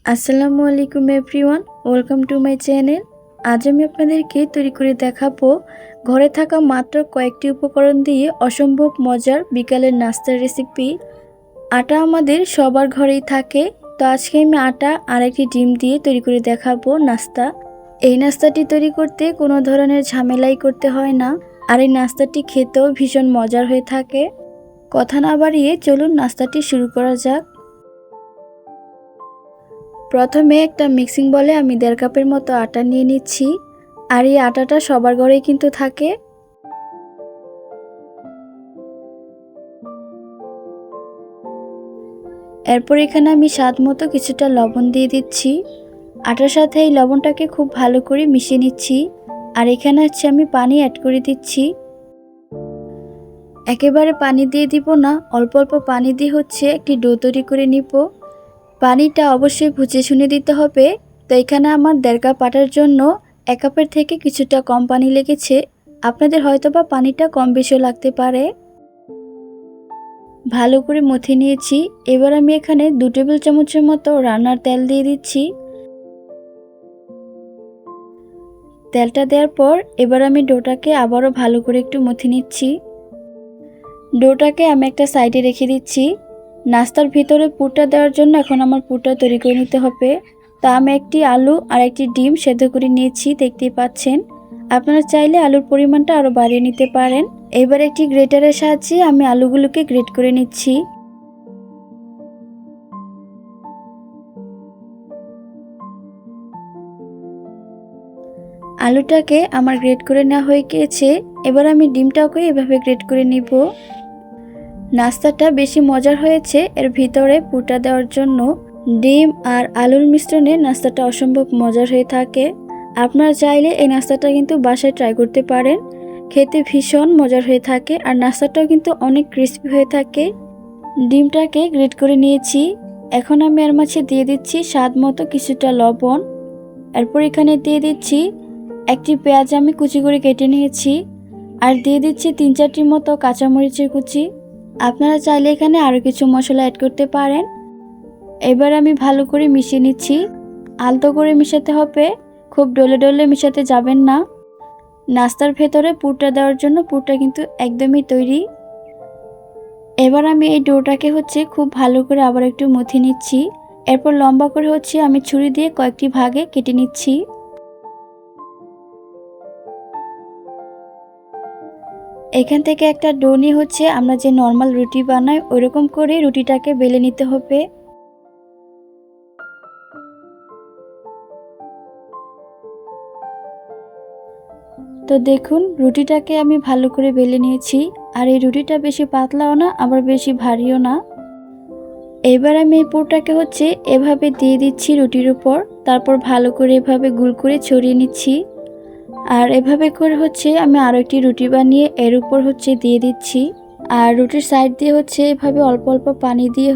আসসালামু আলাইকুম everyone, welcome to my channel. আজ আমি আপনাদেরকে তৈরি করে দেখাবো ঘরে থাকা মাত্র কয়েকটি উপকরণ দিয়ে অসম্ভব মজার বিকালের নাস্তার রেসিপি। আটা আমাদের সবার ঘরেই থাকে, তো আজকে আমি আটা আর একটি ডিম দিয়ে তৈরি করে দেখাবো নাস্তা। এই নাস্তাটি তৈরি করতে কোনো ধরনের ঝামেলাই করতে হয় না, আর এই নাস্তাটি খেতেও ভীষণ মজার হয়ে থাকে। কথা না বাড়িয়ে চলুন নাস্তাটি শুরু করা যাক। প্রথমে একটা মিক্সিং বলে আমি 1.5 কাপের মতো আটা নিয়ে নিচ্ছি, আর এই আটাটা সবার ঘরেই কিন্তু থাকে। এরপর এখানে আমি স্বাদ মতো কিছুটা লবণ দিয়ে দিচ্ছি। আটার সাথে এই লবণটাকে খুব ভালো করে মিশিয়ে নিচ্ছি, আর এখানে আমি পানি অ্যাড করে দিচ্ছি। একেবারে পানি দিয়ে দিব না, অল্প অল্প পানি দিয়ে একটি ডো তৈরি করে নিব। পানিটা অবশ্যই বুঝে শুনে দিতে হবে। তো এখানে আমার 1.5 কাপ আটার জন্য 1 কাপের থেকে কিছুটা কম পানি লেগেছে। আপনাদের হয়তোবা পানিটা কম বেশিও লাগতে পারে। ভালো করে মথে নিয়েছি। এবার আমি এখানে 2 টেবিল চামচের মতো রান্নার তেল দিয়ে দিচ্ছি। তেলটা দেওয়ার পর এবার আমি ডোটাকে আবারও ভালো করে একটু মথে নিচ্ছি। ডোটাকে আমি একটা সাইডে রেখে দিচ্ছি। নাস্তার ভিতরে পুরটা দেওয়ার জন্য এখন আমার পুরটা তৈরি করে নিতে হবে। তা আমি একটি আলু আর একটি ডিম সেদ্ধ করে নিয়েছি, দেখতেই পাচ্ছেন। আপনারা চাইলে আলুর পরিমাণটা আরও বাড়িয়ে নিতে পারেন। এবার একটি গ্রেটারের সাহায্যে আমি আলুগুলোকে গ্রেট করে নিচ্ছি। আলুটাকে আমার গ্রেট করে নেওয়া হয়ে গিয়েছে। এবার আমি ডিমটাকে এভাবে গ্রেট করে নিব। নাস্তাটা বেশি মজার হয়েছে এর ভিতরে পুরটা দেওয়ার জন্য। ডিম আর আলুর মিশ্রণে নাস্তাটা অসম্ভব মজার হয়ে থাকে। আপনারা চাইলে এই নাস্তাটা কিন্তু বাসায় ট্রাই করতে পারেন। খেতে ভীষণ মজার হয়ে থাকে, আর নাস্তাটাও কিন্তু অনেক ক্রিস্পি হয়ে থাকে। ডিমটাকে গ্রেট করে নিয়েছি। এখন আমি এর মাঝে দিয়ে দিচ্ছি স্বাদ মতো কিছুটা লবণ। এরপর এখানে দিয়ে দিচ্ছি একটি পেঁয়াজ আমি কুচি করে কেটে নিয়েছি, আর দিয়ে দিচ্ছি 3-4টির মতো কাঁচামরিচের কুচি। আপনারা চাইলে এখানে আরও কিছু মশলা অ্যাড করতে পারেন। এবার আমি ভালো করে মিশিয়ে নিচ্ছি। আলতো করে মিশাতে হবে, খুব ডলে ডলে মিশাতে যাবেন না। নাস্তার ভেতরে পুরটা দেওয়ার জন্য পুরটা কিন্তু একদমই তৈরি। এবার আমি এই ডোটাকে খুব ভালো করে আবার একটু মথে নিচ্ছি। এরপর লম্বা করে আমি ছুরি দিয়ে কয়েকটি ভাগে কেটে নিচ্ছি। এখান থেকে একটা ডো নিয়ে আমরা যে নর্মাল রুটি বানাই ওইরকম করে রুটিটাকে বেলে নিতে হবে। তো দেখুন রুটিটাকে আমি ভালো করে বেলে নিয়েছি, আর এই রুটিটা বেশি পাতলাও না আবার বেশি ভারীও না। এবার আমি এই পুরটাকে এভাবে দিয়ে দিচ্ছি রুটির উপর, তারপর ভালো করে এভাবে গোল করে ছড়িয়ে নিচ্ছি। আর এভাবে করে আমি আরও একটি রুটি বানিয়ে এর উপর দিয়ে দিচ্ছি। আর রুটির সাইড দিয়ে এভাবে অল্প অল্প পানি দিয়ে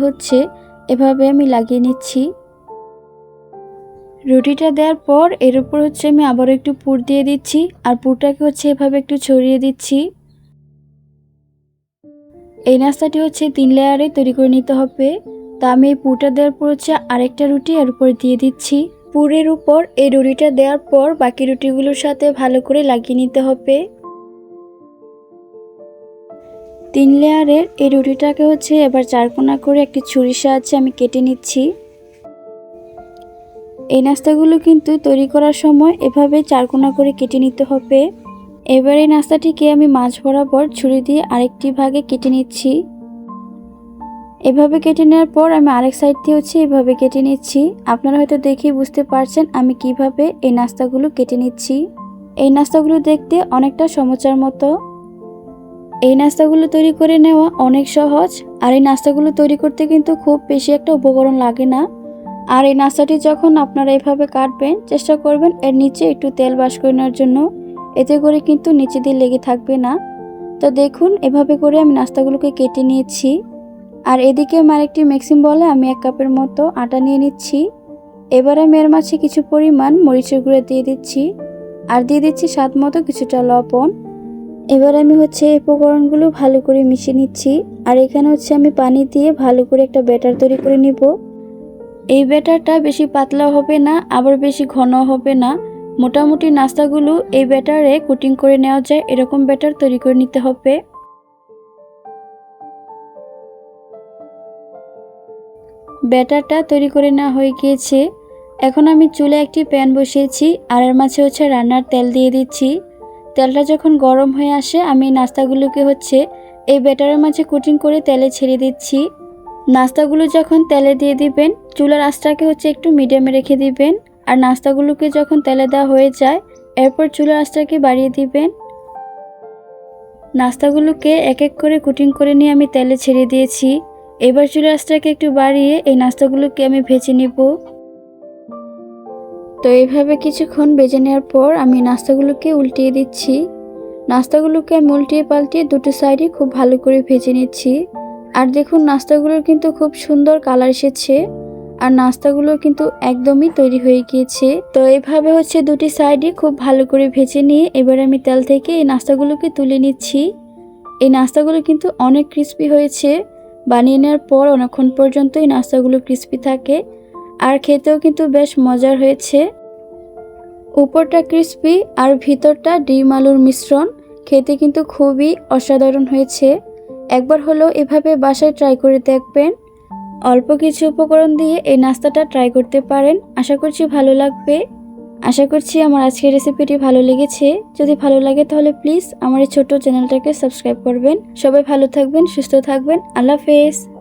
এভাবে আমি লাগিয়ে নিচ্ছি। রুটিটা দেওয়ার পর এর উপর আমি আবারও একটু পুর দিয়ে দিচ্ছি, আর পুরটাকে এভাবে একটু ছড়িয়ে দিচ্ছি। এই নাস্তাটি 3 লেয়ারে তৈরি করে নিতে হবে। তা আমি এই পুরটা দেওয়ার পর আরেকটা রুটি এর উপর দিয়ে দিচ্ছি। পুরের উপর এই রুটিটা দেওয়ার পর বাকি রুটিগুলোর সাথে ভালো করে লাগিয়ে নিতে হবে। 3 লেয়ারের এই রুটিটাকে এবার 4 কোনা করে একটি ছুরির সাহায্যে আমি কেটে নিচ্ছি। এই নাস্তাগুলো কিন্তু তৈরি করার সময় এভাবে 4 কোনা করে কেটে নিতে হবে। এবার এই নাস্তাটিকে আমি মাঝ বরাবর ছুরি দিয়ে আরেকটি ভাগে কেটে নিচ্ছি। এভাবে কেটে নেওয়ার পর আমি আরেক সাইড দিয়ে এভাবে কেটে নিচ্ছি। আপনারা হয়তো দেখেই বুঝতে পারছেন আমি কিভাবে এই নাস্তাগুলো কেটে নিচ্ছি। এই নাস্তাগুলো দেখতে অনেকটা সমোচার মতো। এই নাস্তাগুলো তৈরি করে নেওয়া অনেক সহজ, আর এই নাস্তাগুলো তৈরি করতে কিন্তু খুব বেশি একটা উপকরণ লাগে না। আর এই নাস্তাটি যখন আপনারা এভাবে কাটবেন চেষ্টা করবেন এর নিচে একটু তেল ব্রাশ করে নেওয়ার জন্য, এতে করে কিন্তু নিচে দিয়ে লেগে থাকবে না। তো দেখুন এভাবে করে আমি নাস্তাগুলোকে কেটে নিয়েছি। আর এদিকে আমি আরেকটি মিক্সিং বলে আমি 1 কাপের মতো আটা নিয়ে নিচ্ছি। এবার আমি এর মাঝে কিছু পরিমাণ মরিচের গুঁড়ো দিয়ে দিচ্ছি, আর দিয়ে দিচ্ছি স্বাদ মতো কিছুটা লবণ। এবার আমি এই উপকরণগুলো ভালো করে মিশিয়ে নিচ্ছি। আর এখানে আমি পানি দিয়ে ভালো করে একটা ব্যাটার তৈরি করে নিব। এই ব্যাটারটা বেশি পাতলা হবে না, আবার বেশি ঘন হবে না। মোটামুটি নাস্তাগুলো এই ব্যাটারে কোটিং করে নেওয়া যায় এরকম ব্যাটার তৈরি করে নিতে হবে। ব্যাটারটা তৈরি করে নেওয়া হয়ে গিয়েছে। এখন আমি চুলে একটি প্যান বসিয়েছি আর এর মাঝে রান্নার তেল দিয়ে দিচ্ছি। তেলটা যখন গরম হয়ে আসে আমি নাস্তাগুলোকে এই ব্যাটারের মাঝে কোটিং করে তেলে ছেড়ে দিচ্ছি। নাস্তাগুলো যখন তেলে দিয়ে দিবেন, চুলার আঁচটাকে একটু মিডিয়ামে রেখে দিবেন। আর নাস্তাগুলোকে যখন তেলে দেওয়া হয়ে যায়, এরপর চুলার আঁচটাকে বাড়িয়ে দিবেন। নাস্তাগুলোকে এক এক করে কোটিং করে নিয়ে আমি তেলে ছেড়ে দিয়েছি। এবার চুলার আঁচটাকে একটু বাড়িয়ে এই নাস্তাগুলোকে আমি ভেজে নিব। তো এইভাবে কিছুক্ষণ ভেজে নেওয়ার পর আমি নাস্তাগুলোকে উল্টিয়ে দিচ্ছি। নাস্তাগুলোকে আমি উল্টিয়ে পাল্টিয়ে দুটো সাইডে খুব ভালো করে ভেজে নিচ্ছি। আর দেখুন নাস্তাগুলোর কিন্তু খুব সুন্দর কালার এসেছে আর নাস্তাগুলো কিন্তু একদমই তৈরি হয়ে গিয়েছে। তো এইভাবে দুটি সাইডে খুব ভালো করে ভেজে নিয়ে এবার আমি তেল থেকে এই নাস্তাগুলোকে তুলে নিচ্ছি। এই নাস্তাগুলো কিন্তু অনেক ক্রিস্পি হয়েছে। বানিয়ে নেওয়ার পর অনেকক্ষণ পর্যন্ত এই নাস্তাগুলো ক্রিস্পি থাকে আর খেতেও কিন্তু বেশ মজার হয়েছে। উপরটা ক্রিস্পি আর ভিতরটা ডিম আলুর মিশ্রণ, খেতে কিন্তু খুবই অসাধারণ হয়েছে। একবার হলেও এভাবে বাসায় ট্রাই করে দেখবেন। অল্প কিছু উপকরণ দিয়ে এই নাস্তাটা ট্রাই করতে পারেন। আশা করছি ভালো লাগবে। আশা করছি আমার আজকের রেসিপিটি ভালো লেগেছে। যদি ভালো লাগে তাহলে প্লিজ আমার এই ছোট্ট চ্যানেলটাকে সাবস্ক্রাইব করবেন। সবাই ভালো থাকবেন, সুস্থ থাকবেন। আল্লাহ হাফেজ।